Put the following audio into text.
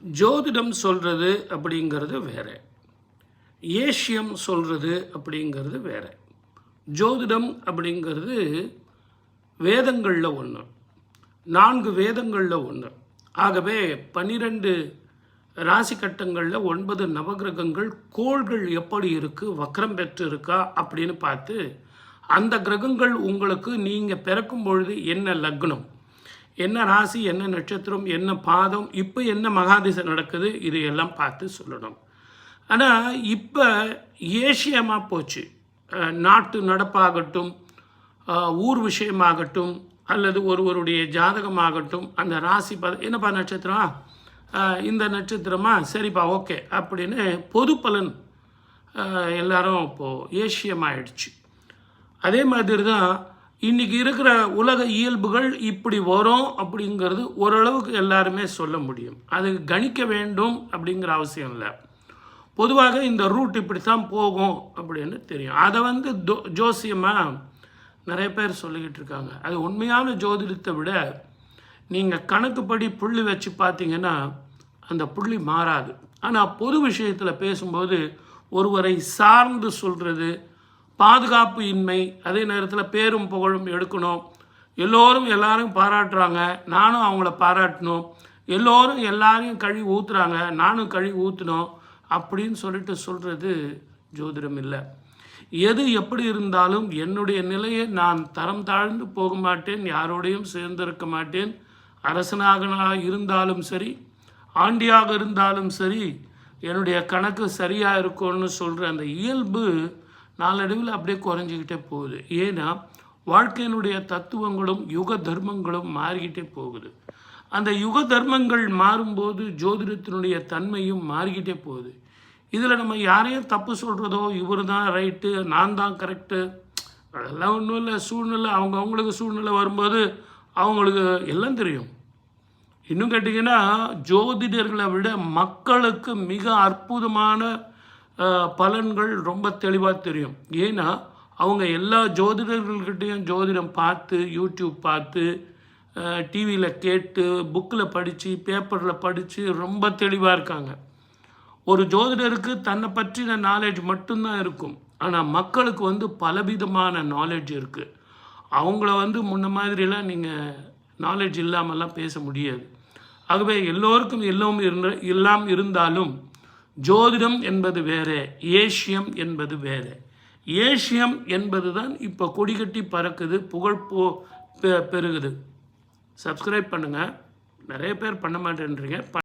ஜோதிடம் சொல்கிறது அப்படிங்கிறது வேறு, ஏஷியம் சொல்கிறது அப்படிங்கிறது வேறு. ஜோதிடம் அப்படிங்கிறது வேதங்களில் ஒன்று, 4 வேதங்களில் ஒன்று. ஆகவே 12 ராசி கட்டங்களில் 9 நவகிரகங்கள் கோள்கள் எப்படி இருக்குது, வக்ரம் பெற்று இருக்கா அப்படின்னு பார்த்து அந்த கிரகங்கள் உங்களுக்கு நீங்கள் பிறக்கும் பொழுது என்ன லக்னம், என்ன ராசி, என்ன நட்சத்திரம், என்ன பாதம், இப்போ என்ன மகாதிசை நடக்குது, இது எல்லாம் பார்த்து சொல்லணும். ஆனால் இப்போ ஏஷியமாக போச்சு. நாட்டு நடப்பாகட்டும், ஊர் விஷயமாகட்டும், அல்லது ஒருவருடைய ஜாதகமாகட்டும், அந்த ராசி என்னப்பா நட்சத்திரம், இந்த நட்சத்திரமா, சரிப்பா ஓகே அப்படின்னு பொது பலன் எல்லாரும் இப்போது ஏஷியமாகிடுச்சு. அதே மாதிரி தான் இன்றைக்கி இருக்கிற உலக இயல்புகள் இப்படி வரும் அப்படிங்கிறது ஓரளவுக்கு எல்லாருமே சொல்ல முடியும். அது கணிக்க வேண்டும் அப்படிங்கிற அவசியம் இல்லை. பொதுவாக இந்த ரூட் இப்படி தான் போகும் அப்படின்னு தெரியும். அதை ஜோசியமாக நிறைய பேர் சொல்லிக்கிட்டு இருக்காங்க. அது உண்மையான ஜோதிடத்தை விட நீங்கள் கணக்குப்படி புள்ளி வச்சு பார்த்தீங்கன்னா அந்த புள்ளி மாறாது. ஆனால் பொது விஷயத்தில் பேசும்போது ஒருவரை சார்ந்து சொல்கிறது, பாதுகாப்பு இன்மை, அதே நேரத்தில் பேரும் புகழும் எடுக்கணும், எல்லாரும் பாராட்டுறாங்க, நானும் அவங்கள பாராட்டணும், எல்லோரும் எல்லாரையும் கழுவி ஊற்றுறாங்க, நானும் கழுவி ஊற்றணும் அப்படின்னு சொல்கிறது ஜோதிடம் இல்லை. எது எப்படி இருந்தாலும் என்னுடைய நிலையை நான் தரம் தாழ்ந்து போக மாட்டேன், யாரோடையும் சேர்ந்திருக்க மாட்டேன். அரசனாக இருந்தாலும் சரி, ஆண்டியாக இருந்தாலும் சரி, என்னுடைய கணக்கு சரியாக இருக்கும்னு சொல்கிற அந்த இயல்பு நாளடைவில் அப்படியே குறைஞ்சிக்கிட்டே போகுது. ஏன்னா வாழ்க்கையினுடைய தத்துவங்களும் யுக தர்மங்களும் மாறிக்கிட்டே போகுது. அந்த யுக தர்மங்கள் மாறும்போது ஜோதிடத்தினுடைய தன்மையும் மாறிக்கிட்டே போகுது. இதில் நம்ம யாரையும் தப்பு சொல்கிறதோ, இவர் தான் ரைட்டு, நான் தான் கரெக்டு, அதெல்லாம் ஒன்றும் இல்லை. சூழ்நிலை அவங்களுக்கு சூழ்நிலை வரும்போது அவங்களுக்கு எல்லாம் தெரியும். இன்னும் கேட்டிங்கன்னா ஜோதிடர்களை விட மக்களுக்கு மிக அற்புதமான பலன்கள் ரொம்ப தெளிவாக தெரியும். ஏன்னா அவங்க எல்லா ஜோதிடர்கள்கிட்டையும் ஜோதிடம் பார்த்து, யூடியூப் பார்த்து, டிவியில் கேட்டு, புக்கில் படித்து, பேப்பரில் படித்து ரொம்ப தெளிவாக இருக்காங்க. ஒரு ஜோதிடருக்கு தன்னை பற்றின நாலேஜ் மட்டும்தான் இருக்கும். ஆனால் மக்களுக்கு பலவிதமான நாலேஜ் இருக்குது. அவங்கள முன்ன மாதிரிலாம் நீங்கள் நாலேஜ் இல்லாமல்லாம் பேச முடியாது. ஆகவே எல்லோருக்கும் எல்லாம் இருந்தாலும் ஜோதிடம் என்பது வேறு, ஏஷியம் என்பது வேறு. ஏஷியம் என்பது தான் இப்போ கொடிகட்டி பறக்குது, புகழ் பெருகுது. சப்ஸ்கிரைப் பண்ணுங்கள். நிறைய பேர் பண்ண மாட்டேன்றீங்க.